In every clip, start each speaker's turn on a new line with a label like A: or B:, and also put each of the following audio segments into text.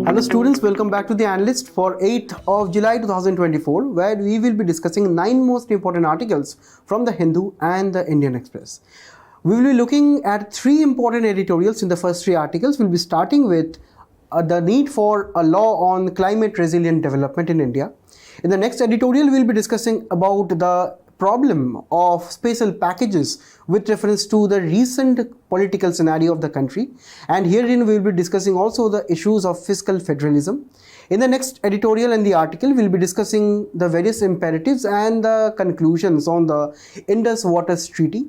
A: Hello students, welcome back to the Analyst for 8th of July 2024, where we will be discussing 9 most important articles from the Hindu and the Indian Express. We will be looking at 3 important editorials in the first 3 articles. We'll be starting with the need for a law on climate resilient development in India. In the next editorial, we'll be discussing about the problem of special packages with reference to the recent political scenario of the country, and herein we will be discussing also the issues of fiscal federalism. In the next editorial and the article, we will be discussing the various imperatives and the conclusions on the Indus Waters Treaty,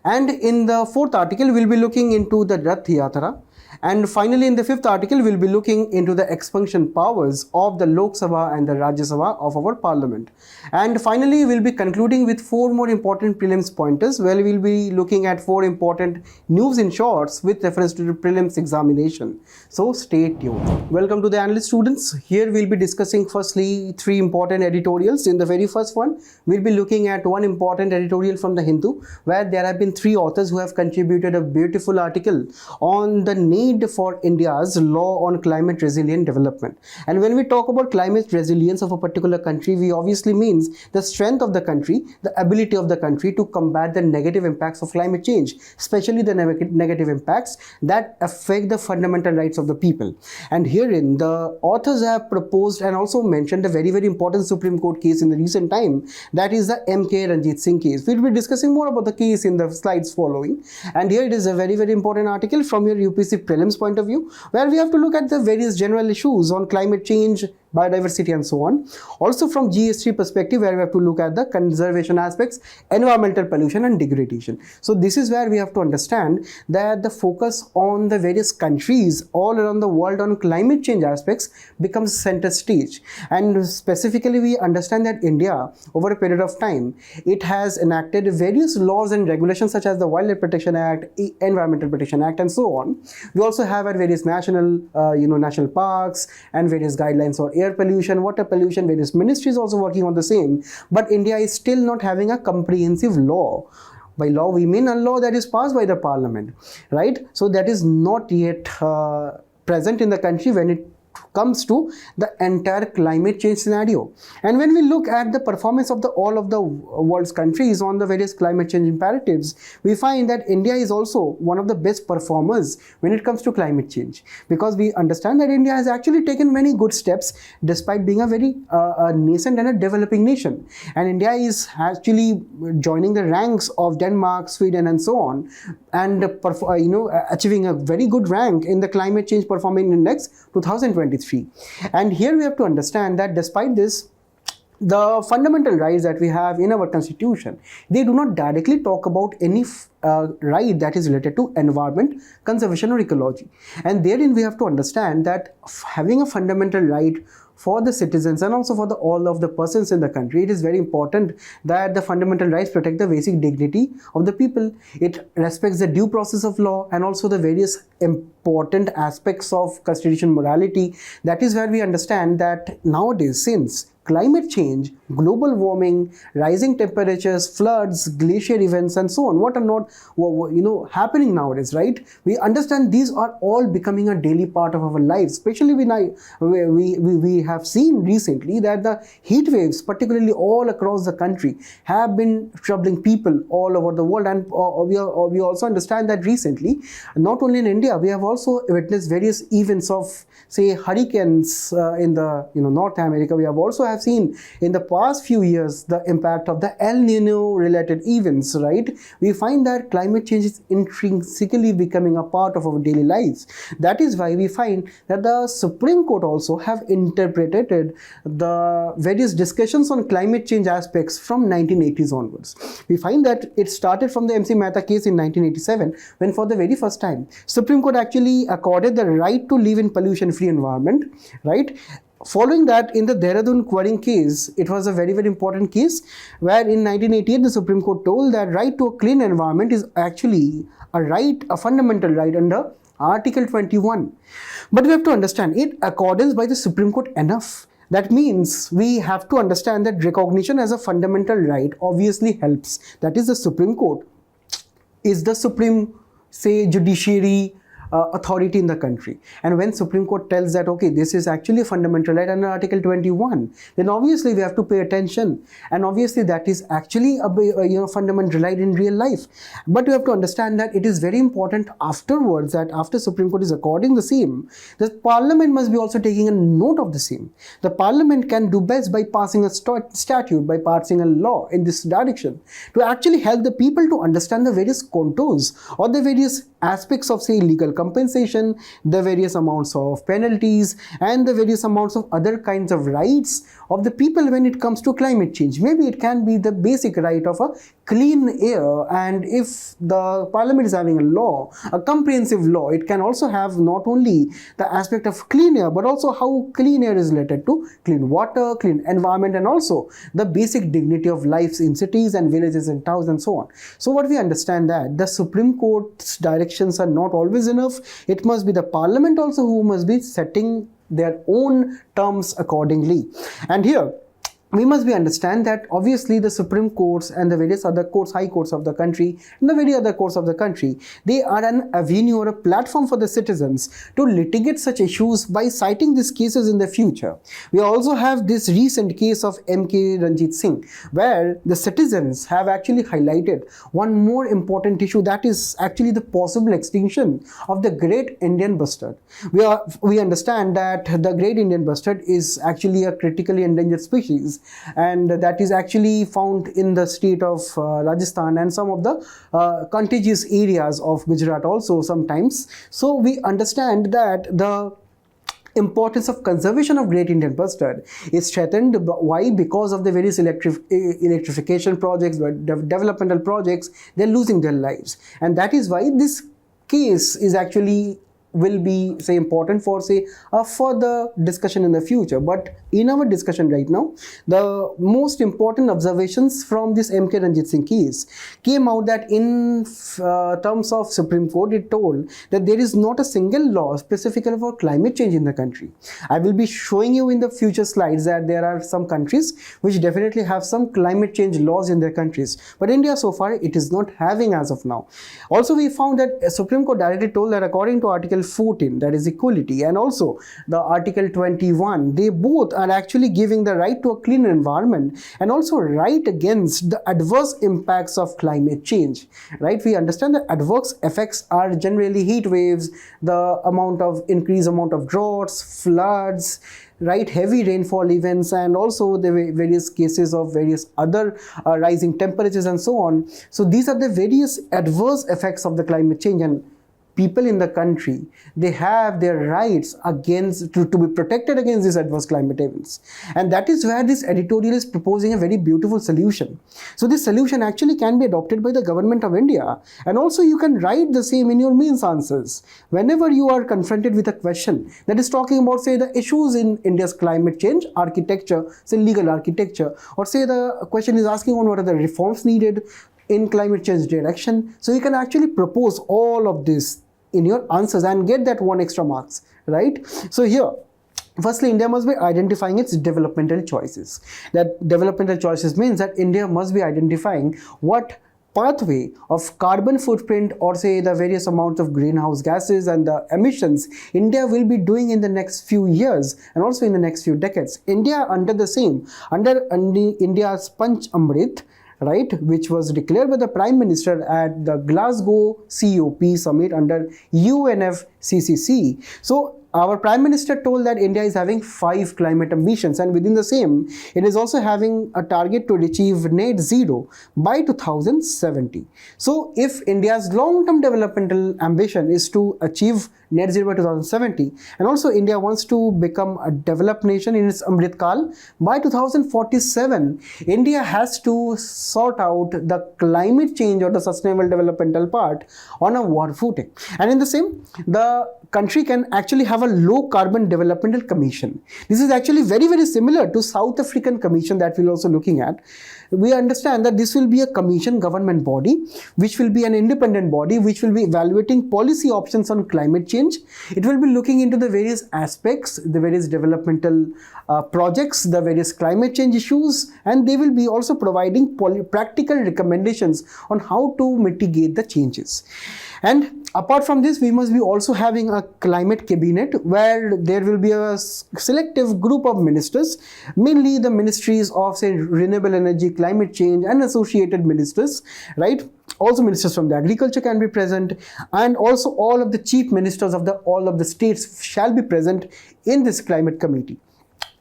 A: and in the 4th article we will be looking into the Rathyatra. And finally, in the 5th article, we'll be looking into the expunction powers of the Lok Sabha and the Rajya Sabha of our parliament. And finally, we'll be concluding with 4 more important prelims pointers, where we'll be looking at 4 important news in shorts with reference to the prelims examination. So stay tuned. Welcome to the Analyst students. Here we'll be discussing firstly 3 important editorials. In the very first one, we'll be looking at one important editorial from the Hindu, where there have been 3 authors who have contributed a beautiful article on the need for India's law on climate resilient development. And when we talk about climate resilience of a particular country, we obviously means the strength of the country, the ability of the country to combat the negative impacts of climate change, especially the negative impacts that affect the fundamental rights of the people. And herein the authors have proposed and also mentioned a very important Supreme Court case in the recent time, that is the M.K. Ranjit Singh case. We'll be discussing more about the case in the slides following. And here it is a very important article from your UPSC prelims point of view, where we have to look at the various general issues on climate change, biodiversity and so on. Also from GS3 perspective, where we have to look at the conservation aspects, environmental pollution and degradation. So this is where we have to understand that the focus on the various countries all around the world on climate change aspects becomes center stage. And specifically we understand that India, over a period of time, it has enacted various laws and regulations such as the Wildlife Protection Act, Environmental Protection Act and so on. We also have our various national national parks and various guidelines for air pollution, water pollution, various ministries also working on the same, but India is still not having a comprehensive law. By law we mean a law that is passed by the parliament, right? So that is not yet present in the country when it comes to the entire climate change scenario. And when we look at the performance of all of the world's countries on the various climate change imperatives, we find that India is also one of the best performers when it comes to climate change, because we understand that India has actually taken many good steps despite being a very nascent and a developing nation. And India is actually joining the ranks of Denmark, Sweden and so on, and achieving a very good rank in the climate change performance index 2023. And here we have to understand that despite this, the fundamental rights that we have in our constitution, they do not directly talk about any right that is related to environment, conservation or ecology. And therein we have to understand that having a fundamental right for the citizens and also for all of the persons in the country, it is very important that the fundamental rights protect the basic dignity of the people. It respects the due process of law and also the various important aspects of constitutional morality. That is where we understand that nowadays, since climate change, global warming, rising temperatures, floods, glacier events and so on, what are not happening nowadays, right? We understand these are all becoming a daily part of our lives. Especially we have seen recently that the heat waves, particularly all across the country, have been troubling people all over the world. And we also understand that recently, not only in India, we have also witnessed various events of, say, hurricanes in the North America. We have also have seen in the past few years the impact of the El Nino related events, right? We find that climate change is intrinsically becoming a part of our daily lives. That is why we find that the Supreme Court also have interpreted the various discussions on climate change aspects from 1980s onwards. We find that it started from the MC Mehta case in 1987, when for the very first time Supreme Court actually accorded the right to live in pollution-free environment, right? Following that, in the Dehradun quarrying case, it was a very important case where in 1988 the Supreme Court told that right to a clean environment is actually a fundamental right under Article 21. But we have to understand it accordance by the Supreme Court enough. That means we have to understand that recognition as a fundamental right obviously helps. That is, the Supreme Court is the supreme, say, judiciary authority in the country. And when Supreme Court tells that, okay, this is actually a fundamental right under Article 21, then obviously we have to pay attention. And obviously that is actually a fundamental right in real life. But you have to understand that it is very important afterwards, that after Supreme Court is according the same, the Parliament must be also taking a note of the same. The Parliament can do best by passing a statute, by passing a law in this direction, to actually help the people to understand the various contours or the various aspects of, say, legal compensation, the various amounts of penalties, and the various amounts of other kinds of rights of the people when it comes to climate change. Maybe it can be the basic right of a clean air, and if the Parliament is having a law, a comprehensive law, it can also have not only the aspect of clean air, but also how clean air is related to clean water, clean environment, and also the basic dignity of lives in cities and villages and towns and so on. So what we understand that the Supreme Court's directions are not always enough. It must be the Parliament also who must be setting their own terms accordingly. And here we must be understand that obviously the Supreme Courts and the various other courts, high courts of the country, and the very other courts of the country, they are an avenue or a platform for the citizens to litigate such issues by citing these cases in the future. We also have this recent case of M.K. Ranjit Singh, where the citizens have actually highlighted one more important issue, that is actually the possible extinction of the great Indian bustard. We understand that the great Indian bustard is actually a critically endangered species, and that is actually found in the state of Rajasthan and some of the contiguous areas of Gujarat also sometimes. So we understand that the importance of conservation of great Indian bustard is threatened. Why? Because of the various electrification projects, developmental projects, they're losing their lives. And that is why this case is actually will be, say, important for, say, a further discussion in the future. But in our discussion right now, the most important observations from this M.K. Ranjit Singh case came out that in terms of Supreme Court, it told that there is not a single law specifically for climate change in the country. I will be showing you in the future slides that there are some countries which definitely have some climate change laws in their countries, but India so far it is not having as of now. Also, we found that Supreme Court directly told that according to Article 14, that is equality, and also the Article 21, they both are actually giving the right to a clean environment and also right against the adverse impacts of climate change. Right? We understand that adverse effects are generally heat waves, the increased amount of droughts, floods, right, heavy rainfall events, and also the various cases of various other rising temperatures and so on. So these are the various adverse effects of the climate change, and people in the country, they have their rights against to be protected against these adverse climate events. And that is where this editorial is proposing a very beautiful solution. So this solution actually can be adopted by the government of India, and also you can write the same in your mains answers. Whenever you are confronted with a question that is talking about, say, the issues in India's climate change architecture, say legal architecture, or say the question is asking on what are the reforms needed in climate change direction. So you can actually propose all of this in your answers and get that 1 extra marks, right? So here, firstly, India must be identifying its developmental choices. That developmental choices means that India must be identifying what pathway of carbon footprint, or say the various amounts of greenhouse gases and the emissions India will be doing in the next few years and also in the next few decades. India under India's Panch Amrit, right, which was declared by the Prime Minister at the Glasgow COP summit under UNFCCC. So our Prime Minister told that India is having 5 climate ambitions, and within the same, it is also having a target to achieve net zero by 2070. So if India's long-term developmental ambition is to achieve net zero by 2070, and also India wants to become a developed nation in its Amrit Kal by 2047, India has to sort out the climate change or the sustainable developmental part on a war footing. And in the same, the country can actually have a low carbon developmental commission. This is actually very, very similar to South African commission that we're also looking at. we understand that this will be a commission government body, which will be an independent body, which will be evaluating policy options on climate change. It will be looking into the various aspects, the various developmental projects, the various climate change issues, and they will be also providing practical recommendations on how to mitigate the changes. And apart from this, we must be also having a climate cabinet, where there will be a selective group of ministers, mainly the ministries of, say, renewable energy, climate change, and associated ministers, right? Also ministers from the agriculture can be present, and also all of the chief ministers of all of the states shall be present in this climate committee,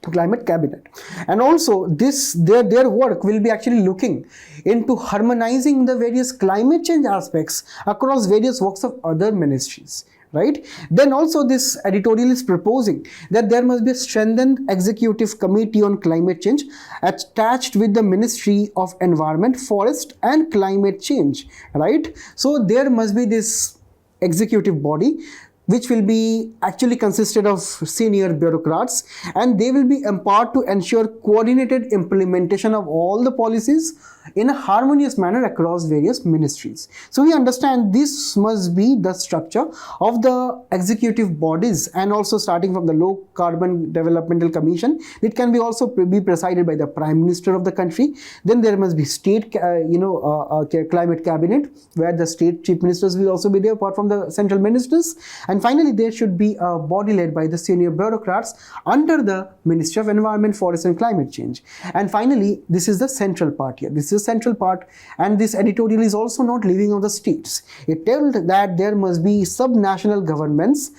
A: climate cabinet. And also their work will be actually looking into harmonizing the various climate change aspects across various works of other ministries, right? Then also this editorial is proposing that there must be a strengthened executive committee on climate change attached with the Ministry of Environment, Forest and Climate Change, right? So there must be this executive body which will be actually consisted of senior bureaucrats, and they will be empowered to ensure coordinated implementation of all the policies in a harmonious manner across various ministries. So we understand this must be the structure of the executive bodies, and also starting from the Low Carbon Developmental Commission, it can be also be presided by the Prime Minister of the country. Then there must be state climate cabinet, where the state chief ministers will also be there apart from the central ministers. And finally, there should be a body led by the senior bureaucrats under the Ministry of Environment, Forest and Climate Change. And finally, this is the central part here. This is the central part, and this editorial is also not leaving out the states. It tells that there must be sub-national governments,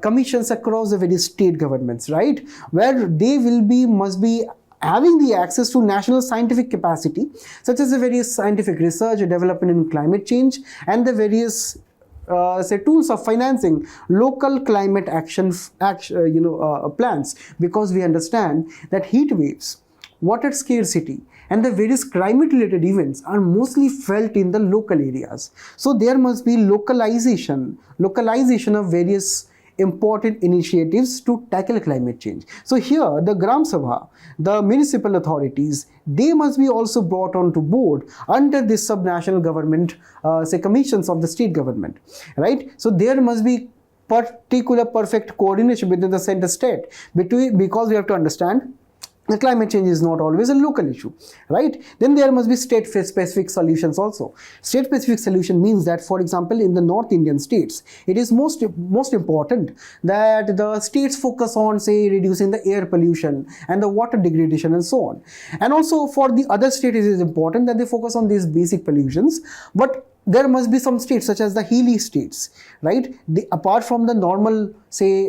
A: commissions across the various state governments, right, where they must be having the access to national scientific capacity, such as the various scientific research, development in climate change, and the various tools of financing local climate action plans, because we understand that heat waves, water scarcity, and the various climate related events are mostly felt in the local areas. So there must be localization of various important initiatives to tackle climate change. So here the Gram Sabha, the municipal authorities, they must be also brought on to board under this subnational government, commissions of the state government, right? So there must be perfect coordination between the center state, because we have to understand the climate change is not always a local issue, right? Then there must be state-specific solutions also. State-specific solution means that, for example, in the North Indian states, it is most important that the states focus on, say, reducing the air pollution and the water degradation and so on. And also for the other states, it is important that they focus on these basic pollutions. But there must be some states, such as the hilly states, right? Apart from the normal, say,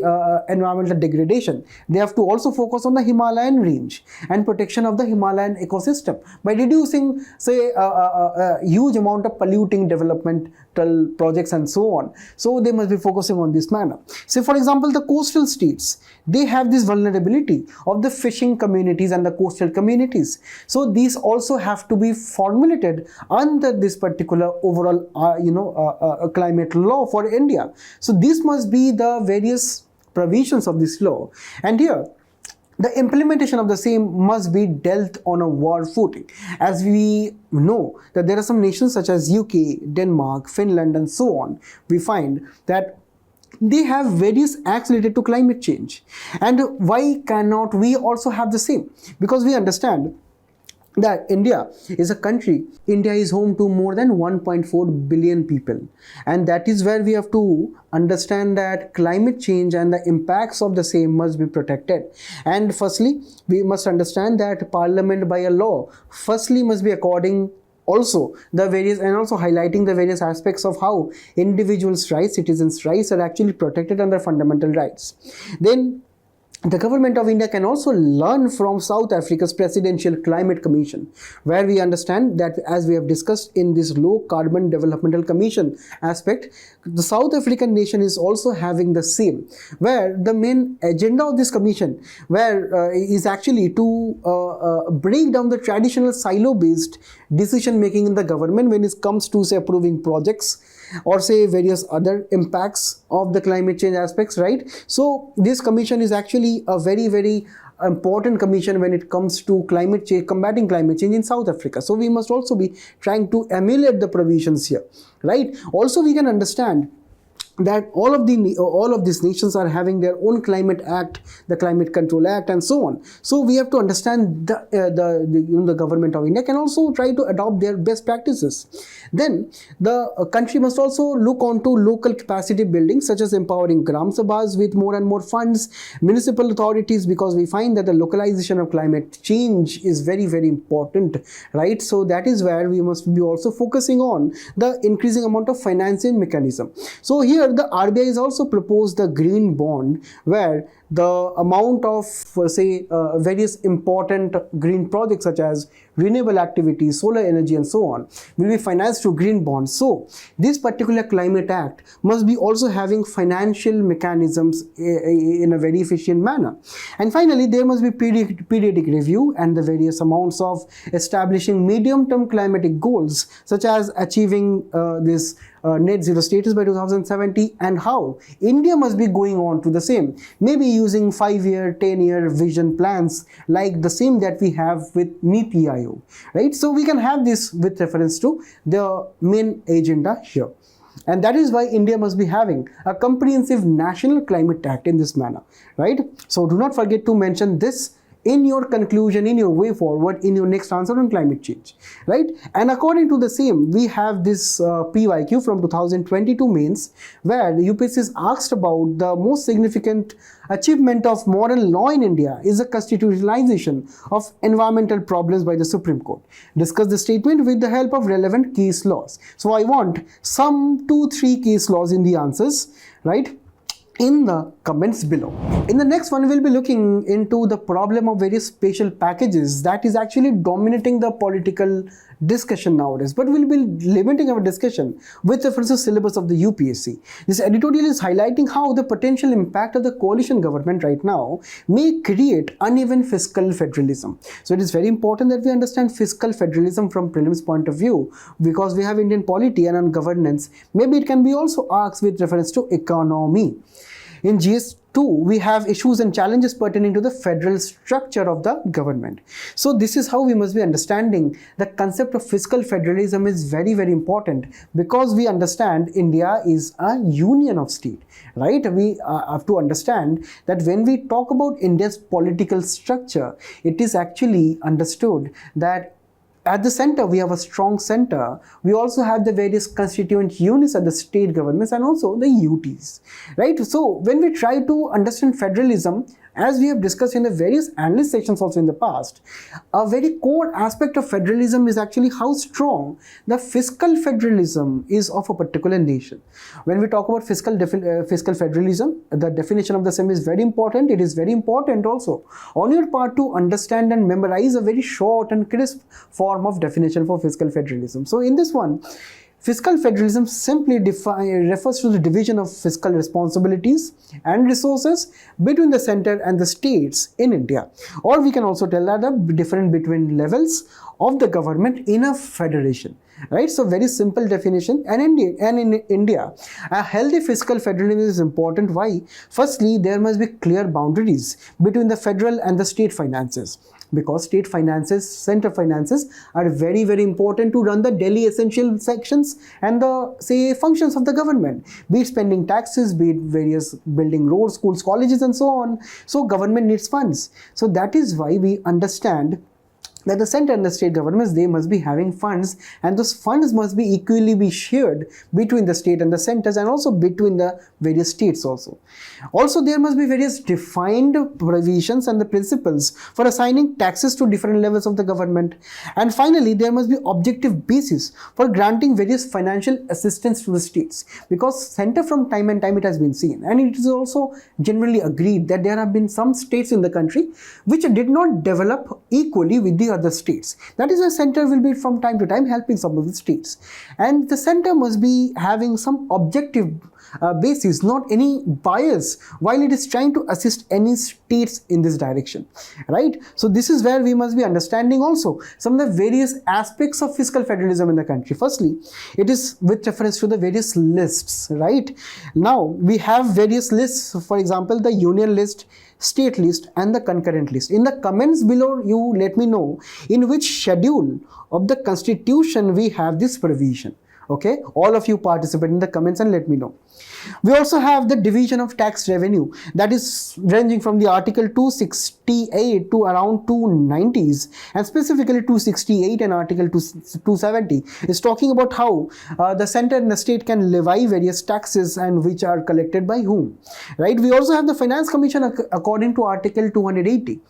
A: environmental degradation, they have to also focus on the Himalayan range and protection of the Himalayan ecosystem by reducing, say, a huge amount of polluting developmental projects and so on. So they must be focusing on this manner. Say, for example, the coastal states, they have this vulnerability of the fishing communities and the coastal communities. So these also have to be formulated under this particular overall climate law for India. So this must be the various provisions of this law, and here the implementation of the same must be dealt on a war footing, as we know that there are some nations such as UK, Denmark, Finland and so on. We find that they have various acts related to climate change, and why cannot we also have the same? Because we understand that India is a country. India is home to more than 1.4 billion people, and that is where we have to understand that climate change and the impacts of the same must be protected. And firstly, we must understand that Parliament by a law firstly must be according also the various, and also highlighting the various aspects of how individuals' rights, citizens' rights are actually protected under fundamental rights. Then the government of India can also learn from South Africa's Presidential Climate Commission, where we understand that, as we have discussed in this Low Carbon Developmental Commission aspect, the South African nation is also having the same, where the main agenda of this commission is actually to break down the traditional silo-based decision making in the government when it comes to, say, approving projects or, say, various other impacts of the climate change aspects, right? So this commission is actually a very important commission when it comes to climate change, combating climate change in South Africa. So we must also be trying to emulate the provisions here, right? Also, we can understand that all of these nations are having their own climate act, the Climate Control Act, and so on. So we have to understand the government of India can also try to adopt their best practices. Then the country must also look onto local capacity building, such as empowering Gram Sabhas with more and more funds, municipal authorities, because we find that the localization of climate change is very, very important, right? So that is where we must be also focusing on the increasing amount of financing mechanism. So here the RBI has also proposed the green bond, where the amount of various important green projects such as renewable activities, solar energy, and so on will be financed through green bonds. So this particular climate act must be also having financial mechanisms in a very efficient manner. And finally, there must be periodic review and the various amounts of establishing medium-term climatic goals, such as achieving this net zero status by 2070, and how India must be going on to the same, maybe using 5-year, 10-year vision plans like the same that we have with NITI Aayog, right? So we can have this with reference to the main agenda here. And that is why India must be having a comprehensive national climate act in this manner, right? So do not forget to mention this in your conclusion, in your way forward, in your next answer on climate change, right? And according to the same, we have this PYQ from 2022 mains, where the UPSC is asked about the most significant achievement of modern law in India is the constitutionalization of environmental problems by the Supreme Court. Discuss the statement with the help of relevant case laws. So I want some 2-3 case laws in the answers, right, in the comments below. In the next one, we'll be looking into the problem of various special packages that is actually dominating the political discussion nowadays, but we'll be limiting our discussion with reference to syllabus of the UPSC. This editorial is highlighting how the potential impact of the coalition government right now may create uneven fiscal federalism. So it is very important that we understand fiscal federalism from prelims point of view, because we have Indian polity and on governance. Maybe it can be also asked with reference to economy. In GS2, we have issues and challenges pertaining to the federal structure of the government. So this is how we must be understanding the concept of fiscal federalism is very, very important, because we understand India is a union of state, right? We have to understand that when we talk about India's political structure, it is actually understood that at the center, we have a strong center. We also have the various constituent units at the state governments and also the UTs, right? So when we try to understand federalism, as we have discussed in the various analyst sessions also in the past, a very core aspect of federalism is actually how strong the fiscal federalism is of a particular nation. When we talk about fiscal federalism, the definition of the same is very important. It is very important also on your part to understand and memorize a very short and crisp form of definition for fiscal federalism. So in this one, fiscal federalism simply refers to the division of fiscal responsibilities and resources between the center and the states in India. Or we can also tell that the difference between levels of the government in a federation, right? So very simple definition. And in India, a healthy fiscal federalism is important. Why? Firstly, there must be clear boundaries between the federal and the state finances, because state finances, center finances are very, very important to run the daily essential sections and the functions of the government, be it spending taxes, be it various building roads, schools, colleges, and so on. So government needs funds. So that is why we understand that the center and the state governments, they must be having funds, and those funds must be equally be shared between the state and the centers, and also between the various states also. Also, there must be various defined provisions and the principles for assigning taxes to different levels of the government. And finally, there must be objective basis for granting various financial assistance to the states, because center from time and time it has been seen, and it is also generally agreed that there have been some states in the country which did not develop equally with the other states. That is why center will be from time to time helping some of the states, and the center must be having some objective basis, not any bias, while it is trying to assist any states in this direction, right? So this is where we must be understanding also some of the various aspects of fiscal federalism in the country. Firstly, it is with reference to the various lists, right? Now we have various lists, for example, the union list, state list and the concurrent list. In the comments below, you let me know in which schedule of the constitution we have this provision. Okay, all of you participate in the comments and let me know. We also have the division of tax revenue, that is ranging from the article 268 to around 290s, and specifically 268 and article 270 is talking about how the center and the state can levy various taxes and which are collected by whom, right? We also have the finance commission according to article 280,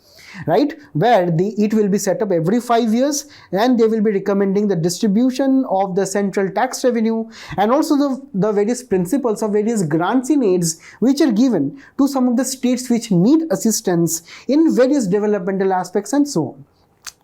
A: right, where it will be set up every 5 years, and they will be recommending the distribution of the central tax revenue and also the various principles of various grants in aids which are given to some of the states which need assistance in various developmental aspects and so on.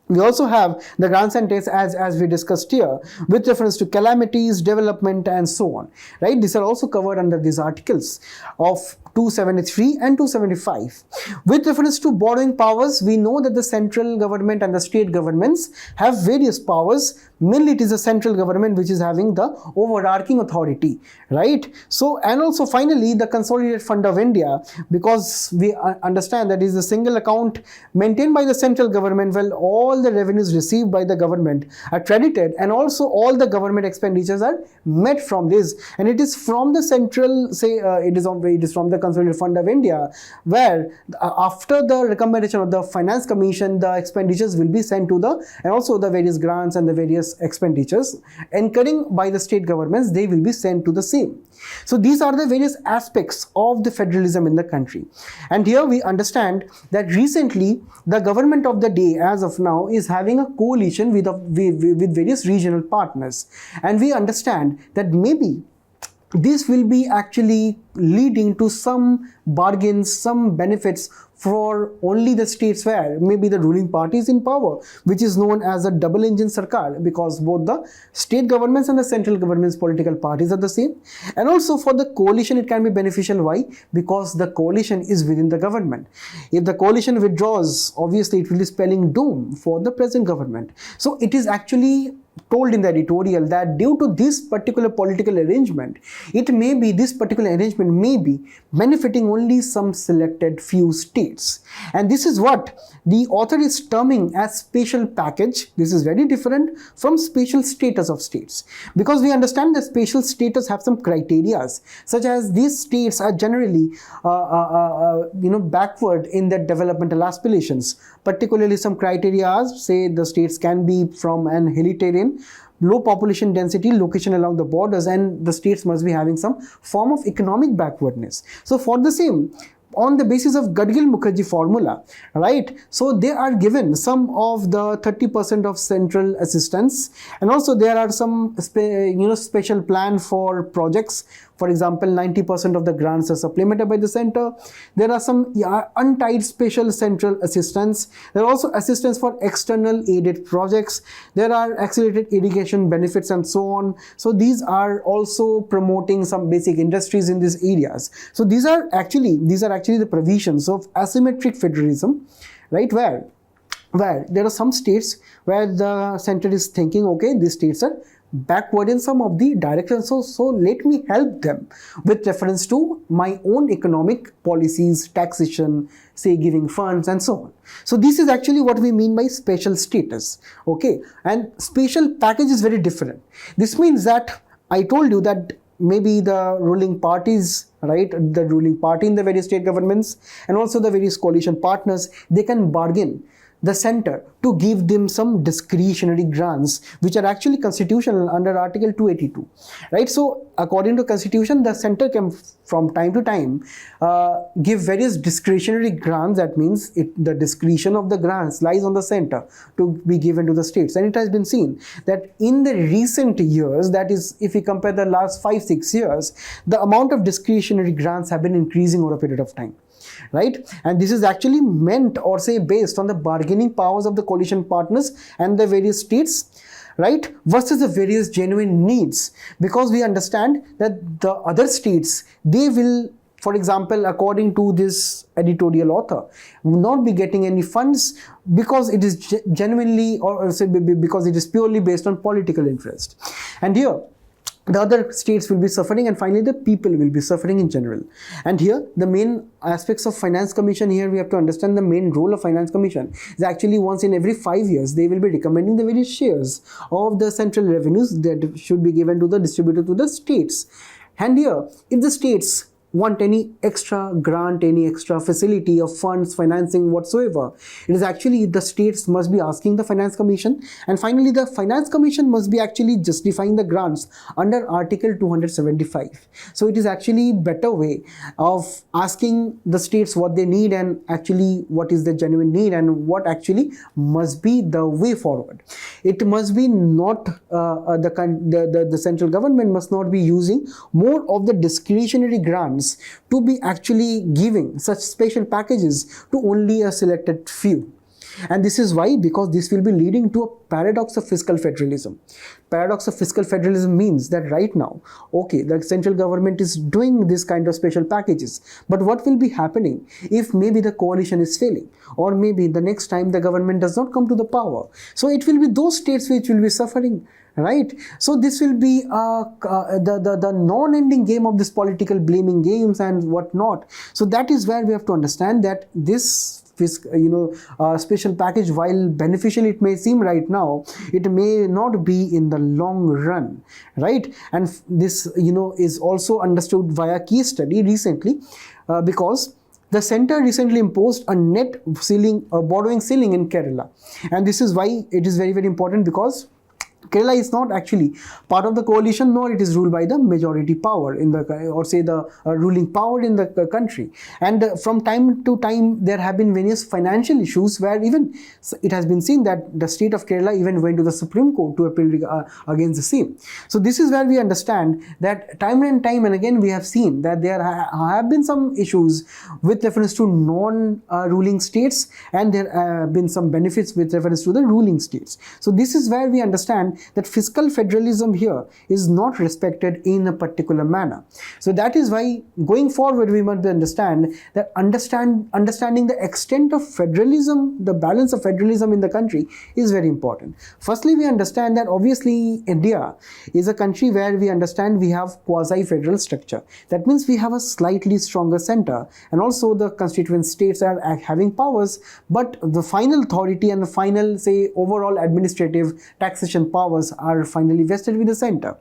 A: We also have the grants and aids as we discussed here with reference to calamities, development and so on, right? These are also covered under these articles of 273 and 275. With reference to borrowing powers, we know that the central government and the state governments have various powers. Mainly it is the central government which is having the overarching authority, right? So, and also finally the Consolidated Fund of India, because we understand that is a single account maintained by the central government, well, all the revenues received by the government are credited and also all the government expenditures are met from this, and it is from the central, say it is from the Consolidated Fund of India, where after the recommendation of the Finance Commission, the expenditures will be sent to the, and also the various grants and the various expenditures incurring by the state governments, they will be sent to the same. So these are the various aspects of the federalism in the country. And here we understand that recently the government of the day as of now is having a coalition with various regional partners, and we understand that maybe this will be actually leading to some bargains, some benefits for only the states where maybe the ruling party is in power, which is known as a double engine sarkar, because both the state governments and the central government's political parties are the same. And also for the coalition it can be beneficial. Why? Because the coalition is within the government. If the coalition withdraws, obviously it will be spelling doom for the present government. So it is actually told in the editorial that due to this particular political arrangement, it may be, this particular arrangement may be benefiting only some selected few states. And this is what the author is terming as special package. This is very different from special status of states, because we understand that special status have some criteria, such as these states are generally backward in their developmental aspirations. Particularly some criteria say the states can be from an hilly terrain, low population density, location along the borders, and the states must be having some form of economic backwardness. So for the same, on the basis of Gadgil-Mukherjee formula, right? So they are given some of the 30% of central assistance, and also there are some special plan for projects. For example, 90% of the grants are supplemented by the center. There are some untied special central assistance. There are also assistance for external aided projects. There are accelerated irrigation benefits and so on. So these are also promoting some basic industries in these areas. So these are actually the provisions of asymmetric federalism, right? Where there are some states where the center is thinking, okay, these states are backward in some of the directions, so let me help them with reference to my own economic policies, taxation, say giving funds and so on. So this is actually what we mean by special status, okay? And special package is very different. This means that I told you that maybe the ruling parties, right, the ruling party in the various state governments and also the various coalition partners, they can bargain the center to give them some discretionary grants which are actually constitutional under article 282, right? So according to constitution, the center can from time to time give various discretionary grants. That means the discretion of the grants lies on the center to be given to the states. And it has been seen that in the recent years, that is if we compare the last 5-6 years, the amount of discretionary grants have been increasing over a period of time, right? And this is actually meant or say based on the bargaining powers of the coalition partners and the various states, right, versus the various genuine needs, because we understand that the other states, they will, for example, according to this editorial author, will not be getting any funds because it is genuinely, or say because it is purely based on political interest. And here the other states will be suffering, and finally the people will be suffering in general. And here the main aspects of finance commission, here we have to understand the main role of finance commission is actually once in every 5 years they will be recommending the various shares of the central revenues that should be given to the distributed to the states. And here, if the states want any extra grant, any extra facility of funds, financing whatsoever, it is actually the states must be asking the finance commission, and finally the finance commission must be actually justifying the grants under article 275. So it is actually better way of asking the states what they need and actually what is the genuine need and what actually must be the way forward. It must be not the central government must not be using more of the discretionary grants to be actually giving such special packages to only a selected few. And this is why, because this will be leading to a paradox of fiscal federalism. Paradox of fiscal federalism means that right now, okay, the central government is doing this kind of special packages, but what will be happening if maybe the coalition is failing, or maybe the next time the government does not come to the power? So it will be those states which will be suffering, right? So this will be the non-ending game of this political blaming games and whatnot. So that is where we have to understand that this special package, while beneficial it may seem right now, it may not be in the long run, right? And this is also understood via case study recently, because the center recently imposed a net ceiling, borrowing ceiling in Kerala, and this is why it is very, very important, because Kerala is not actually part of the coalition, nor it is ruled by the majority power in the, or say the ruling power in the country. And from time to time there have been various financial issues where even it has been seen that the state of Kerala even went to the Supreme Court to appeal against the same. So this is where we understand that time and again we have seen that there have been some issues with reference to non-ruling states, and there have been some benefits with reference to the ruling states. So this is where we understand that fiscal federalism here is not respected in a particular manner. So that is why going forward we must understand that understanding the extent of federalism, the balance of federalism in the country is very important. Firstly, we understand that obviously India is a country where we understand we have quasi-federal structure. That means we have a slightly stronger center, and also the constituent states are having powers, but the final authority and the final, say, overall administrative taxation powers are finally vested with the center,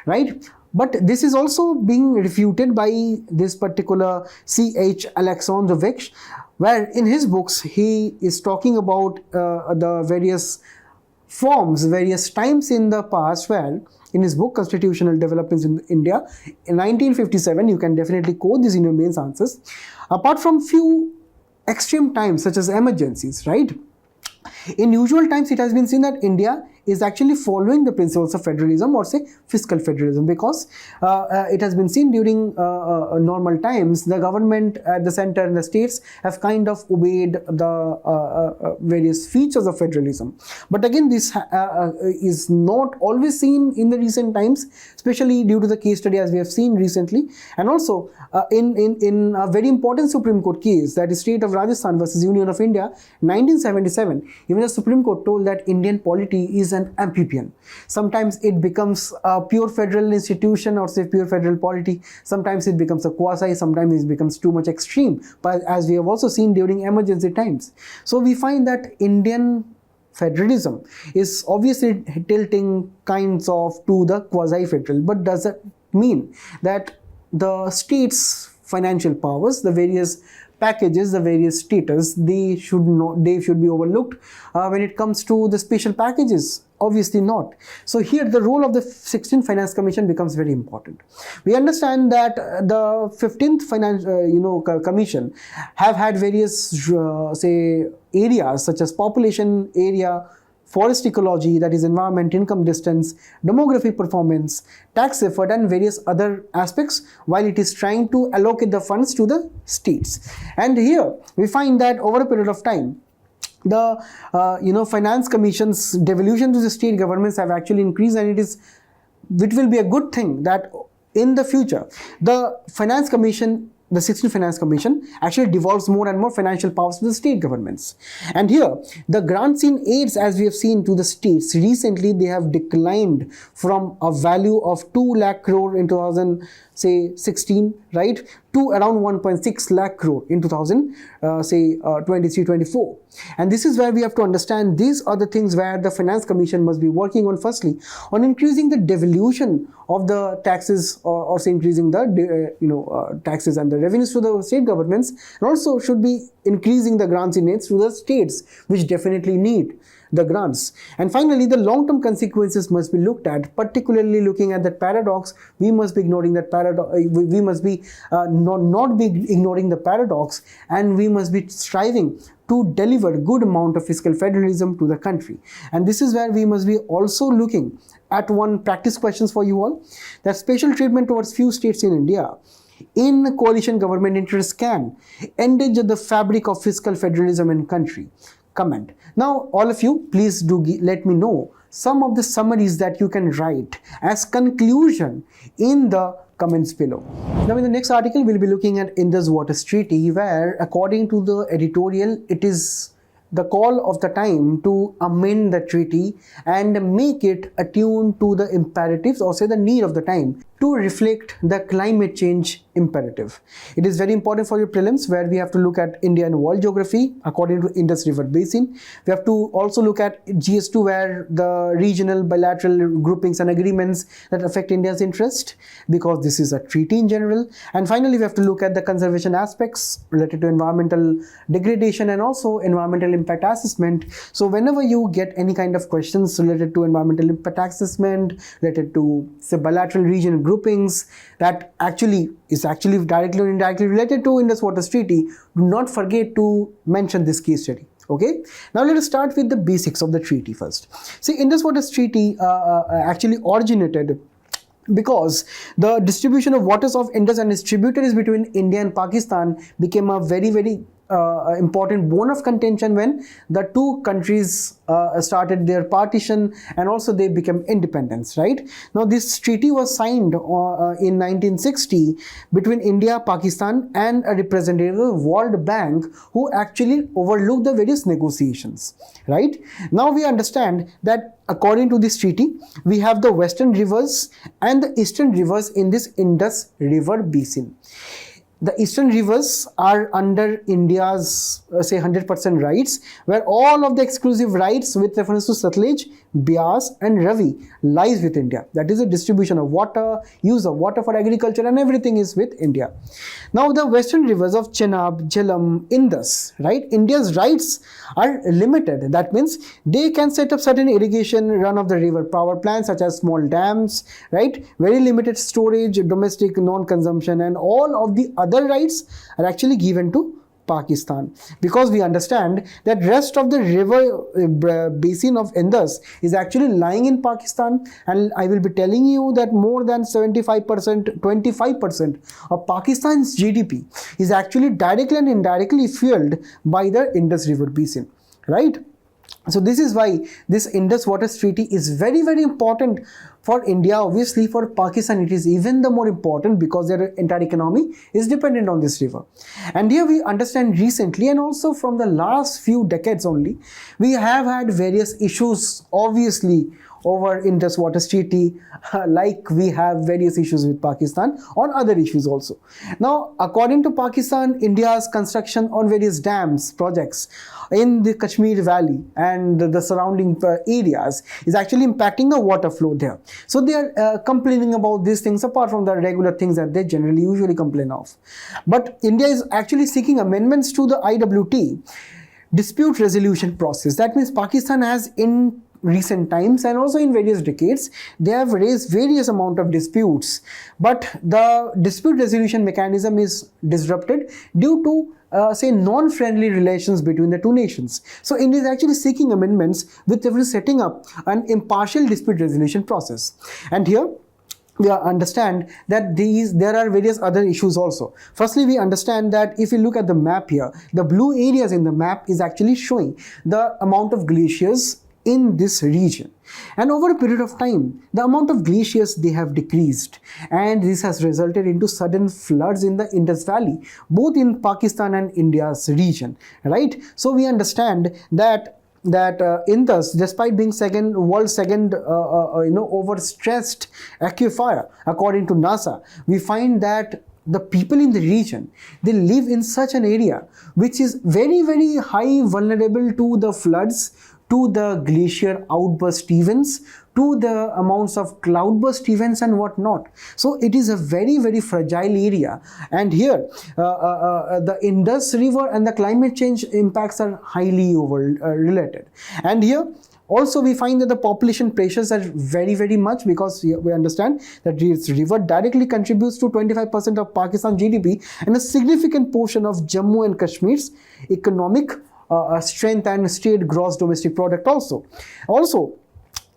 A: right? But this is also being refuted by this particular C.H. Alexandrovich, where in his books he is talking about the various forms, various times in the past where, in his book Constitutional Developments in India in 1957, you can definitely quote this in your mains answers, apart from few extreme times such as emergencies, right? In usual times, it has been seen that India is actually following the principles of federalism, or say fiscal federalism, because it has been seen during normal times the government at the center and the states have kind of obeyed the various features of federalism. But again, this is not always seen in the recent times, especially due to the case study as we have seen recently, and also in a very important Supreme Court case, that is State of Rajasthan versus Union of India 1977. Even the Supreme Court told that Indian polity is an amphibian. Sometimes it becomes a pure federal institution, or say pure federal polity. Sometimes it becomes a quasi, sometimes it becomes too much extreme, but as we have also seen during emergency times. So we find that Indian federalism is obviously tilting kinds of to the quasi-federal, but does that mean that the states' financial powers, the various packages, the various status, they should be overlooked when it comes to the special packages? Obviously not. So here the role of the 16th Finance Commission becomes very important. We understand that the 15th Finance Commission have had various say areas such as population area, forest ecology, that is environment, income distance, demography performance, tax effort, and various other aspects, while it is trying to allocate the funds to the states. And here we find that over a period of time, the finance commission's devolution to the state governments have actually increased, and it will be a good thing that in the future the finance commission the 16th Finance Commission actually devolves more and more financial powers to the state governments. And here, the grants in aids, as we have seen to the states, recently they have declined from a value of 2 lakh crore in 2016, right, to around 1.6 lakh crore in 2023-24. And this is where we have to understand these are the things where the Finance Commission must be working on, firstly, on increasing the devolution of the taxes, or say increasing the taxes and the revenues to the state governments, and also should be increasing the grants in aids to the states, which definitely need the grants. And finally, the long-term consequences must be looked at, particularly looking at that paradox. We must be ignoring that paradox. We must be not be ignoring the paradox, and we must be striving to deliver good amount of fiscal federalism to the country. And this is where we must be also looking at one practice questions for you all, that special treatment towards few states in India in coalition government interests can endanger the fabric of fiscal federalism in country. Comment. Now, all of you, please do let me know some of the summaries that you can write as conclusion in the comments below. Now, in the next article, we'll be looking at Indus Waters Treaty, where according to the editorial, it is the call of the time to amend the treaty and make it attuned to the imperatives, or say the need of the time, to reflect the climate change imperative. It is very important for your prelims, where we have to look at India and world geography according to Indus River Basin. We have to also look at GS2, where the regional bilateral groupings and agreements that affect India's interest, because this is a treaty in general. And finally, we have to look at the conservation aspects related to environmental degradation and also environmental impact assessment. So whenever you get any kind of questions related to environmental impact assessment, related to say bilateral regional groupings that is actually directly or indirectly related to Indus Waters Treaty, do not forget to mention this case study. Okay, now let us start with the basics of the treaty first. See, Indus Waters Treaty actually originated because the distribution of waters of Indus and its tributaries between India and Pakistan became a very important bone of contention when the two countries started their partition, and also they became independence, right? Now, this treaty was signed in 1960 between India, Pakistan, and a representative of the World Bank, who actually overlooked the various negotiations, right? Now, we understand that according to this treaty, we have the western rivers and the eastern rivers in this Indus River Basin. The eastern rivers are under India's say 100% rights, where all of the exclusive rights with reference to Satluj, Beas and Ravi lies with India. That is the distribution of water, use of water for agriculture, and everything is with India. Now, the western rivers of Chenab, Jhelum, Indus, right? India's rights are limited. That means they can set up certain irrigation run of the river power plants, such as small dams, right? Very limited storage, domestic non-consumption, and all of the other rights are actually given to Pakistan, because we understand that rest of the river basin of Indus is actually lying in Pakistan, and I will be telling you that more than 75%, 25% of Pakistan's GDP is actually directly and indirectly fueled by the Indus River Basin, right? So this is why this Indus Waters Treaty is very important for India. Obviously, for Pakistan it is even the more important, because their entire economy is dependent on this river. And here we understand recently, and also from the last few decades only, we have had various issues obviously over Indus Waters Treaty, like we have various issues with Pakistan on other issues also. Now, according to Pakistan, India's construction on various dams projects in the Kashmir Valley and the surrounding areas is actually impacting the water flow there. So they are complaining about these things, apart from the regular things that they usually complain of. But India is actually seeking amendments to the IWT dispute resolution process. That means Pakistan has in recent times and also in various decades, they have raised various amount of disputes, but the dispute resolution mechanism is disrupted due to say non-friendly relations between the two nations. So India is actually seeking amendments with setting up an impartial dispute resolution process. And here we understand that there are various other issues also. Firstly, we understand that if you look at the map here, the blue areas in the map is actually showing the amount of glaciers in this region. And over a period of time, the amount of glaciers they have decreased, and this has resulted into sudden floods in the Indus Valley, both in Pakistan and India's region, right? So we understand that Indus, despite being world's second overstressed aquifer according to NASA, we find that the people in the region, they live in such an area which is very, very high vulnerable to the floods, to the glacier outburst events, to the amounts of cloudburst events and whatnot. So it is a very, very fragile area. And here the Indus River and the climate change impacts are highly related. And here also we find that the population pressures are very, very much, because we understand that this river directly contributes to 25% of Pakistan GDP and a significant portion of Jammu and Kashmir's economic strength and state gross domestic product also.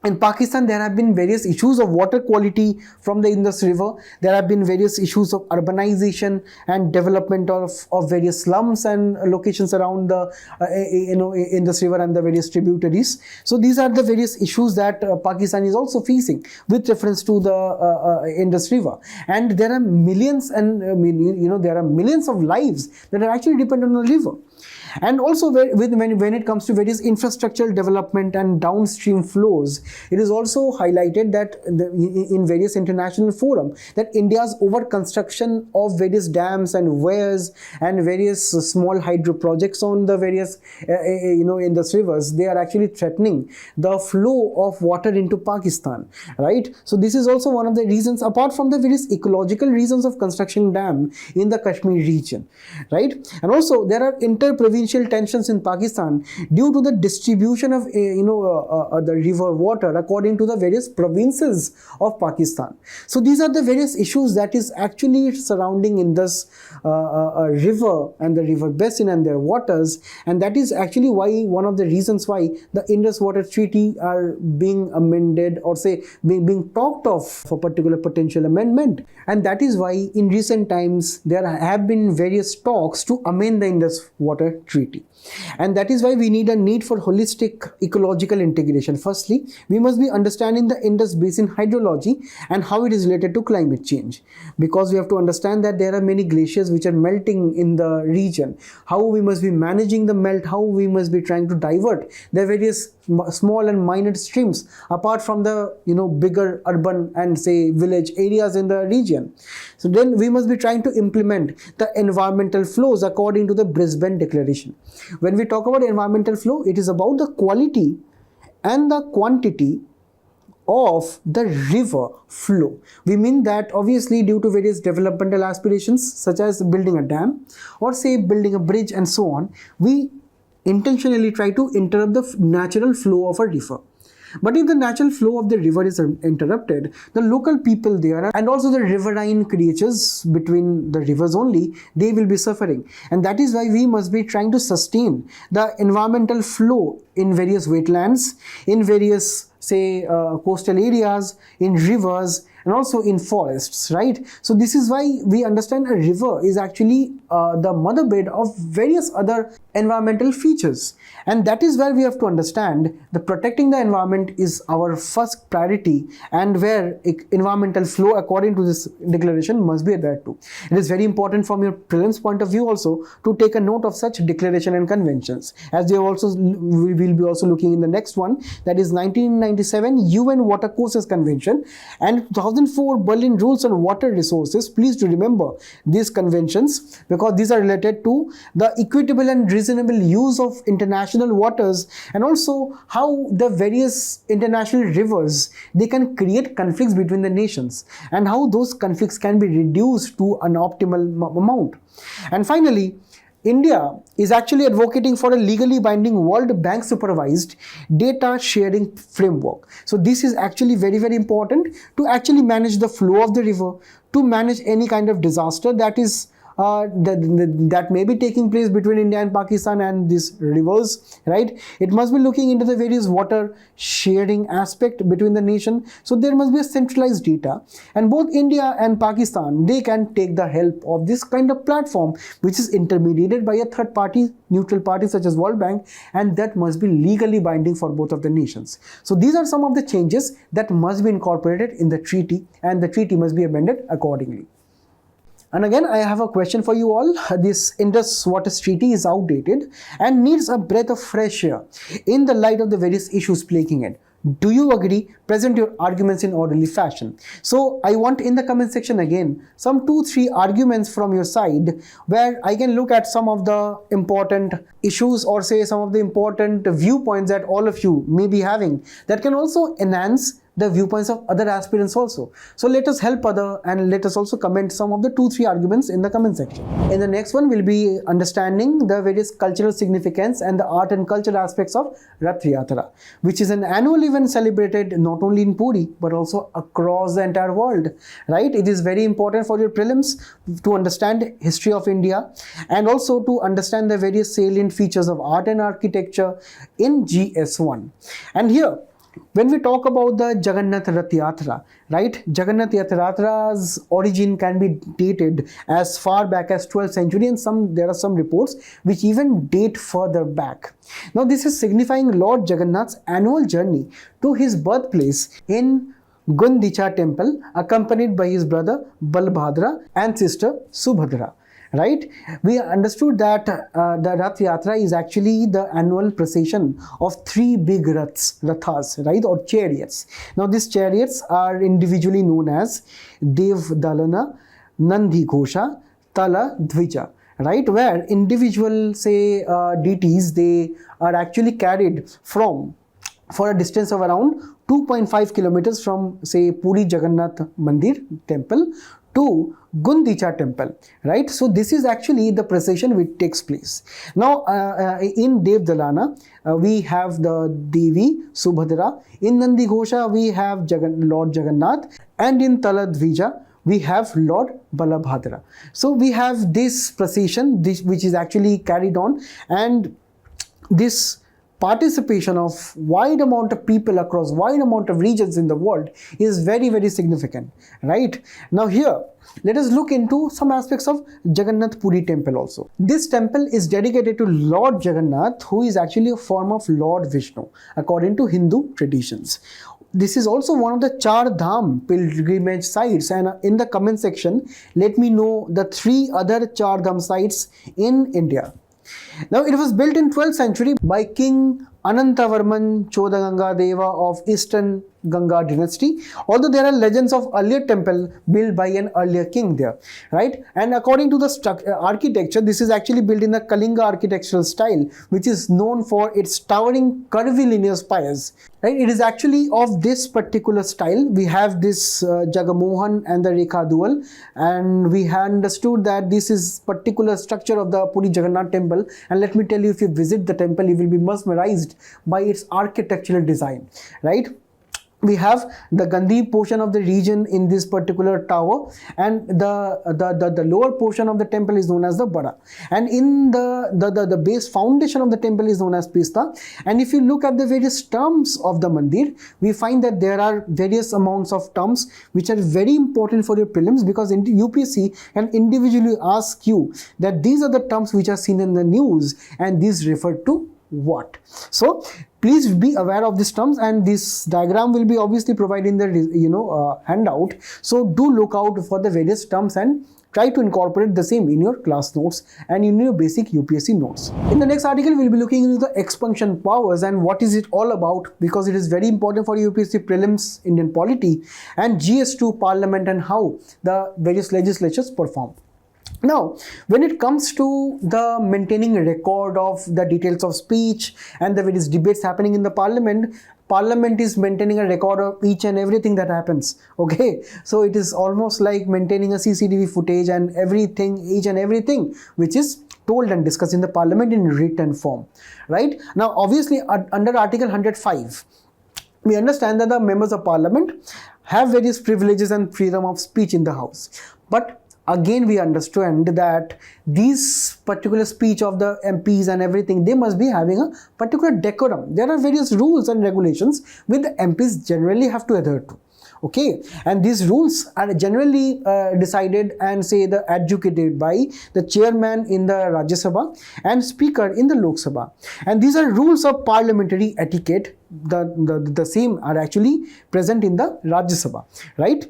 A: In Pakistan, there have been various issues of water quality from the Indus River. There have been various issues of urbanization and development of various slums and locations around the Indus River and the various tributaries. So these are the various issues that Pakistan is also facing with reference to the Indus River. And there are millions and there are millions of lives that are actually dependent on the river. And also when it comes to various infrastructural development and downstream flows, it is also highlighted that in various international forums that India's over construction of various dams and weirs and various small hydro projects on the various in the rivers, they are actually threatening the flow of water into Pakistan, right? So this is also one of the reasons, apart from the various ecological reasons of construction dam in the Kashmir region, right? And also there are inter-provincial tensions in Pakistan due to the distribution of the river water according to the various provinces of Pakistan. So these are the various issues that is actually surrounding Indus river and the river basin and their waters, and that is actually why one of the reasons why the Indus Water Treaty are being amended, or say being talked of for particular potential amendment. And that is why in recent times there have been various talks to amend the Indus Water Treaty. And that is why we need for holistic ecological integration. Firstly, we must be understanding the Indus Basin hydrology and how it is related to climate change, because we have to understand that there are many glaciers which are melting in the region, how we must be managing the melt, how we must be trying to divert the various small and minor streams apart from the bigger urban and say village areas in the region. So then we must be trying to implement the environmental flows according to the Brisbane Declaration. When we talk about environmental flow, it is about the quality and the quantity of the river flow. We mean that obviously due to various developmental aspirations such as building a dam or say building a bridge and so on, we intentionally try to interrupt the natural flow of a river. But if the natural flow of the river is interrupted, the local people there and also the riverine creatures between the rivers only, they will be suffering. And that is why we must be trying to sustain the environmental flow in various wetlands, in various say coastal areas, in rivers, and also in forests, right? So this is why we understand a river is actually the mother-bed of various other environmental features. And that is where we have to understand that protecting the environment is our first priority, and where environmental flow according to this declaration must be adhered to. It is very important from your prelims point of view also to take a note of such declaration and conventions, as we will be also looking in the next one, that is 1997 UN Water Courses Convention and 2004 Berlin Rules on Water Resources. Please do remember these conventions, because these are related to the equitable and reasonable use of international waters, and also how the various international rivers, they can create conflicts between the nations, and how those conflicts can be reduced to an optimal amount. And finally, India is actually advocating for a legally binding World Bank supervised data sharing framework. So this is actually very, very important to actually manage the flow of the river, to manage any kind of disaster that is that may be taking place between India and Pakistan and these rivers, right? It must be looking into the various water sharing aspect between the nation. So there must be a centralized data, and both India and Pakistan, they can take the help of this kind of platform which is intermediated by a third party, neutral party such as World Bank, and that must be legally binding for both of the nations. So these are some of the changes that must be incorporated in the treaty, and the treaty must be amended accordingly. And again, I have a question for you all. This Indus Waters Treaty is outdated and needs a breath of fresh air in the light of the various issues plaguing it. Do you agree? Present your arguments in orderly fashion. So I want in the comment section again some 2-3 arguments from your side where I can look at some of the important issues, or say some of the important viewpoints that all of you may be having, that can also enhance the viewpoints of other aspirants also. So let us help other, and let us also comment some of the 2-3 arguments in the comment section. In the next one, we'll be understanding the various cultural significance and the art and culture aspects of Rathyatra, which is an annual event celebrated not only in Puri but also across the entire world, right? It is very important for your prelims to understand history of India and also to understand the various salient features of art and architecture in GS1. And here, when we talk about the Jagannath Rathyatra, right, Jagannath Ratyatra's origin can be dated as far back as 12th century, and there are some reports which even date further back. Now this is signifying Lord Jagannath's annual journey to his birthplace in Gundicha temple, accompanied by his brother Balbhadra and sister Subhadra. Right? We understood that the Rath Yatra is actually the annual procession of 3 big rathas, right, or chariots. Now these chariots are individually known as Dev Dalana, Nandhi Ghosha, Tala Dvija, right, where individual, say, deities, they are actually carried for a distance of around 2.5 kilometers from, say, Puri Jagannath Mandir temple to Gundicha temple, right? So this is actually the procession which takes place. Now in Dev Dalana, we have the Devi Subhadra. In Nandi Ghosha, we have Lord Jagannath, and in Taladvija, we have Lord Balabhadra. So we have this procession, which is actually carried on, and this participation of wide amount of people across wide amount of regions in the world is very, very significant, right? Now here, let us look into some aspects of Jagannath Puri temple also. This temple is dedicated to Lord Jagannath, who is actually a form of Lord Vishnu, according to Hindu traditions. This is also one of the Char Dham pilgrimage sites, and in the comment section, let me know the 3 other Char Dham sites in India. Now it was built in 12th century by King Anantavarman Chodaganga Deva of Eastern Ganga dynasty, although there are legends of earlier temple built by an earlier king there, right? And according to the architecture, this is actually built in the Kalinga architectural style, which is known for its towering curvilinear spires, right? It is actually of this particular style. We have this Jagamohan and the Rekha dual, and we have understood that this is particular structure of the Puri Jagannath temple, and let me tell you, if you visit the temple, you will be mesmerized by its architectural design, right? We have the Gandhi portion of the region in this particular tower, and the lower portion of the temple is known as the Bada, and in the base foundation of the temple is known as Pista. And if you look at the various terms of the mandir, we find that there are various amounts of terms which are very important for your prelims, because in UPSC can individually ask you that these are the terms which are seen in the news and these refer to what. So please be aware of these terms, and this diagram will be obviously provided in the handout. So do look out for the various terms and try to incorporate the same in your class notes and in your basic UPSC notes. In the next article, we'll be looking into the expunction powers and what is it all about, because it is very important for UPSC prelims, Indian polity, and GS2 parliament, and how the various legislatures perform. Now, when it comes to the maintaining a record of the details of speech and the various debates happening in the Parliament is maintaining a record of each and everything that happens, okay? So it is almost like maintaining a CCTV footage and everything, each and everything which is told and discussed in the Parliament in written form, right? Now, obviously, under Article 105, we understand that the members of Parliament have various privileges and freedom of speech in the House. But again we understand that these particular speech of the MPs and everything, they must be having a particular decorum. There are various rules and regulations which the MPs generally have to adhere to. Okay, and these rules are generally decided and adjudicated by the chairman in the Rajya Sabha and speaker in the Lok Sabha. And these are rules of parliamentary etiquette. The same are actually present in the Rajya Sabha, right?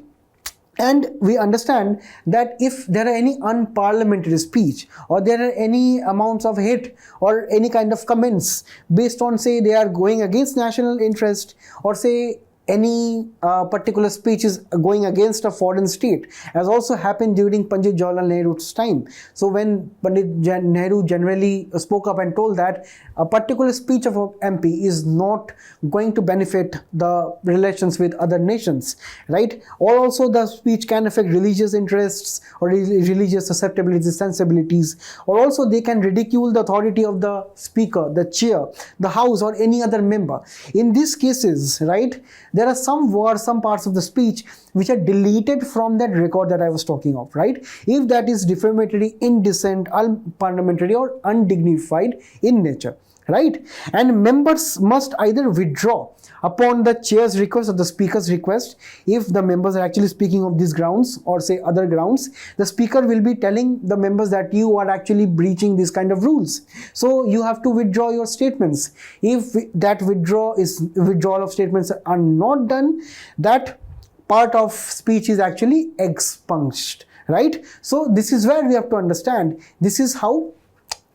A: And we understand that if there are any unparliamentary speech, or there are any amounts of hate or any kind of comments based on, say, they are going against national interest, or say any particular speech is going against a foreign state, as also happened during Pandit Jawaharlal Nehru's time. So when Pandit Nehru generally spoke up and told that a particular speech of a MP is not going to benefit the relations with other nations, right? Or also the speech can affect religious interests or religious susceptibilities, sensibilities, or also they can ridicule the authority of the speaker, the chair, the house, or any other member. In these cases, right, there are some words, some parts of the speech which are deleted from that record that I was talking of, right? If that is defamatory, indecent, unparliamentary, or undignified in nature, right? And members must either withdraw upon the chair's request or the speaker's request. If the members are actually speaking of these grounds or say other grounds, the speaker will be telling the members that you are actually breaching these kind of rules, so you have to withdraw your statements. If that withdrawal of statements are not done, that part of speech is actually expunged, right? So this is where we have to understand, this is how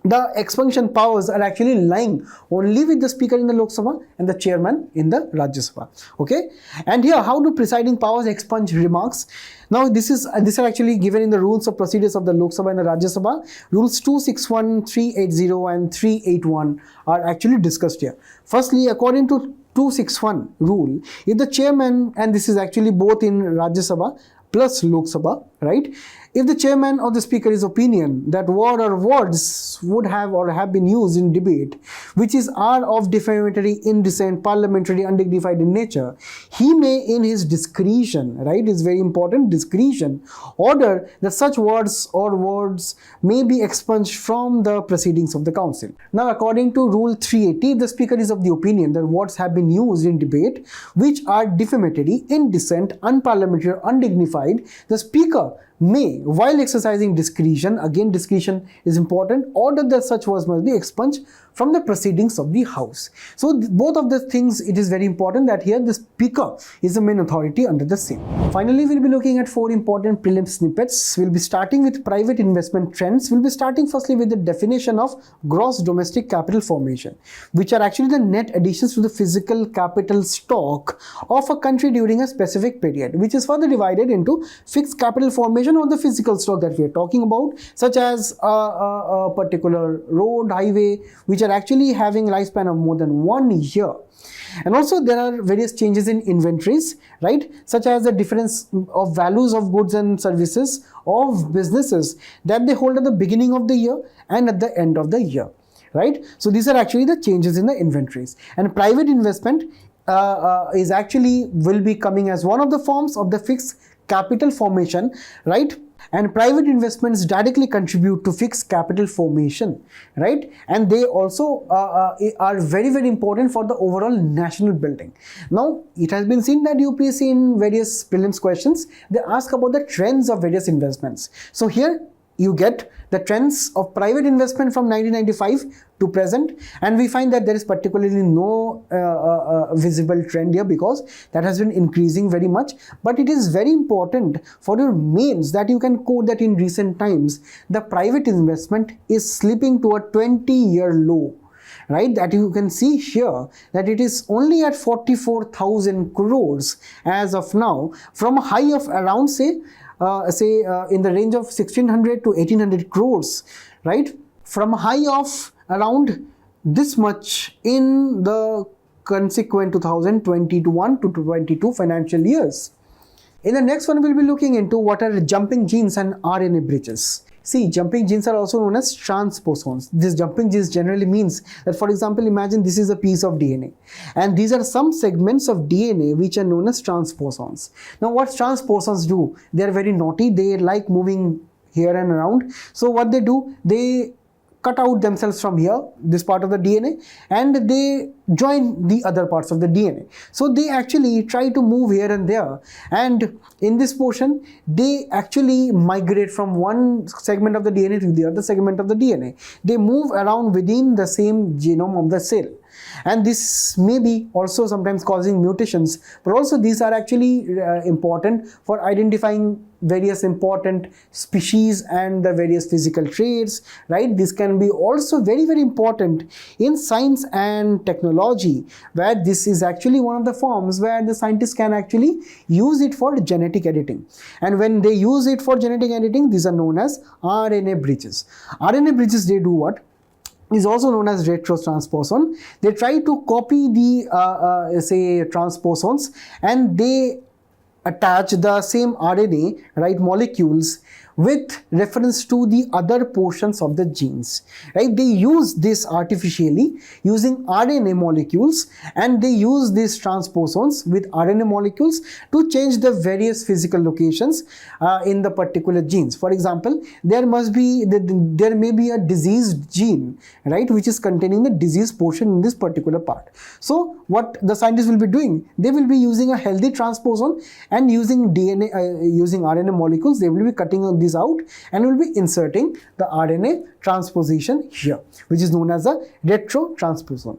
A: the expunction powers are actually lying only with the speaker in the Lok Sabha and the chairman in the Rajya Sabha. Okay, and here how do presiding powers expunge remarks? Now these are actually given in the rules of procedures of the Lok Sabha and the Rajya Sabha. Rules 261, 380 and 381 are actually discussed here. Firstly, according to 261 rule, if the chairman, and this is actually both in Rajya Sabha plus Lok Sabha, right? If the chairman or the speaker is opinion that word or words would have or have been used in debate which are of defamatory, indecent, parliamentary, undignified in nature, he may in his discretion, right, is very important, discretion, order that such words or words may be expunged from the proceedings of the council. Now according to rule 380, if the speaker is of the opinion that words have been used in debate which are defamatory, indecent, unparliamentary, or undignified, the speaker may, while exercising discretion, again discretion is important, order that such words must be expunged from the proceedings of the house. So both of the things, it is very important that here the speaker is the main authority under the same. Finally, we'll be looking at 4 important prelim snippets. We'll be starting with private investment trends. We'll be starting firstly with the definition of gross domestic capital formation, which are actually the net additions to the physical capital stock of a country during a specific period, which is further divided into fixed capital formation or the physical stock that we are talking about, such as a particular road, highway, which are actually having lifespan of more than 1 year. And also there are various changes in inventories, right, such as the difference of values of goods and services of businesses that they hold at the beginning of the year and at the end of the year, right? So these are actually the changes in the inventories. And private investment is actually will be coming as one of the forms of the fixed capital formation, right? And private investments directly contribute to fixed capital formation, right? And they also are very, very important for the overall national building. Now, it has been seen that UPSC in various prelims questions, they ask about the trends of various investments. So here you get the trends of private investment from 1995 to present, and we find that there is particularly no visible trend here because that has been increasing very much. But it is very important for your mains that you can quote that in recent times the private investment is slipping to a 20-year low, right? That you can see here that it is only at 44,000 crores as of now, from a high of around in the range of 1600 to 1800 crores, right? From a high of around this much in the consequent 2021 to 22 financial years. In the next one, we'll be looking into what are jumping genes and RNA bridges. See, jumping genes are also known as transposons. This jumping genes generally means that, for example, imagine this is a piece of DNA and these are some segments of DNA which are known as transposons. Now what transposons do? They are very naughty. They like moving here and around. So what they do, they cut out themselves from here, this part of the DNA, and they join the other parts of the DNA. So they actually try to move here and there, and in this portion they actually migrate from one segment of the DNA to the other segment of the DNA. They move around within the same genome of the cell, and this may be also sometimes causing mutations, but also these are actually important for identifying various important species and the various physical traits, right? This can be also very, very important in science and technology, where this is actually one of the forms where the scientists can actually use it for genetic editing. And when they use it for genetic editing, these are known as RNA bridges. RNA bridges, they do what? Is also known as retrotransposon. They try to copy the say transposons, and they attach the same RNA, right, molecules with reference to the other portions of the genes, right? They use this artificially using RNA molecules, and they use these transposons with RNA molecules to change the various physical locations in the particular genes. For example, there may be a diseased gene, right, which is containing the disease portion in this particular part. So what the scientists will be doing, they will be using a healthy transposon and using using RNA molecules. They will be cutting these out and will be inserting the RNA transposition here, which is known as a retrotransposon.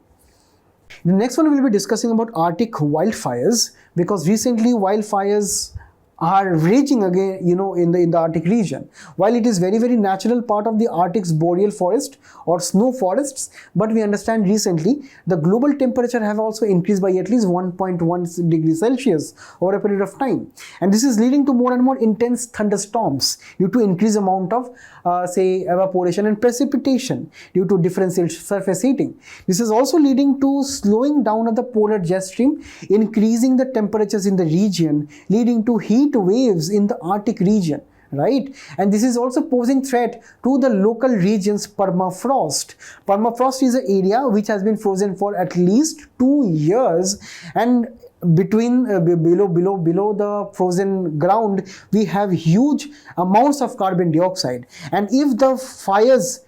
A: The next one we will be discussing about Arctic wildfires, because recently wildfires are raging again, in the Arctic region. While it is very, very natural part of the Arctic's boreal forest or snow forests, but we understand recently the global temperature have also increased by at least 1.1 degrees Celsius over a period of time. And this is leading to more and more intense thunderstorms due to increased amount of say evaporation and precipitation due to differential surface heating. This is also leading to slowing down of the polar jet stream, increasing the temperatures in the region, leading to heat waves in the Arctic region, right? And this is also posing threat to the local region's permafrost. Permafrost is an area which has been frozen for at least 2 years, and between below the frozen ground we have huge amounts of carbon dioxide, and if the fires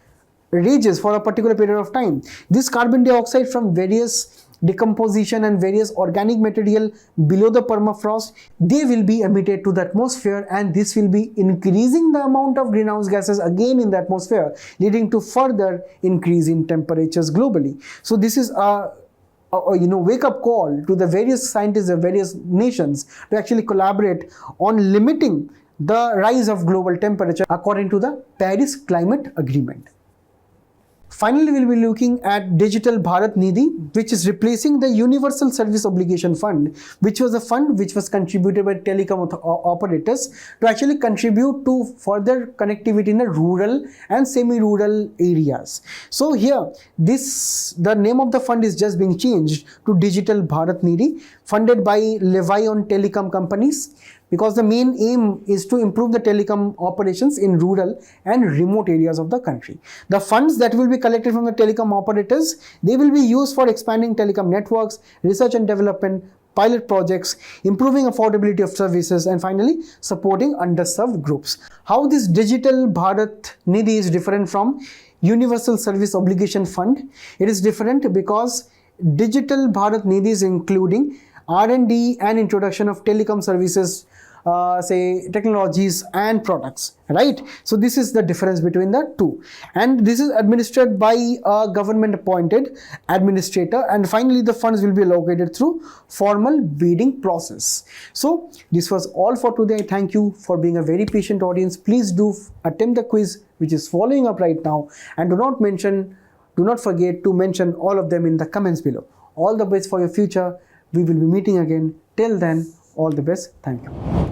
A: rages for a particular period of time, this carbon dioxide from various decomposition and various organic material below the permafrost, they will be emitted to the atmosphere, and this will be increasing the amount of greenhouse gases again in the atmosphere, leading to further increase in temperatures globally. So this is a wake-up call to the various scientists of various nations to actually collaborate on limiting the rise of global temperature according to the Paris Climate Agreement. Finally, we will be looking at Digital Bharat Nidhi, which is replacing the Universal Service Obligation Fund, which was a fund which was contributed by telecom operators to actually contribute to further connectivity in the rural and semi-rural areas. So here, the name of the fund is just being changed to Digital Bharat Nidhi, funded by levy on telecom companies, because the main aim is to improve the telecom operations in rural and remote areas of the country. The funds that will be collected from the telecom operators, they will be used for expanding telecom networks, research and development, pilot projects, improving affordability of services, and finally supporting underserved groups. How this Digital Bharat Nidhi is different from Universal Service Obligation Fund? It is different because Digital Bharat Nidhi is including R&D and introduction of telecom services, say technologies and products, right? So this is the difference between the two, and this is administered by a government appointed administrator, and finally the funds will be allocated through formal bidding process. So this was all for today. Thank you for being a very patient audience. Please do attempt the quiz which is following up right now, and do not forget to mention all of them in the comments below. All the best for your future. We will be meeting again. Till then, all the best. Thank you.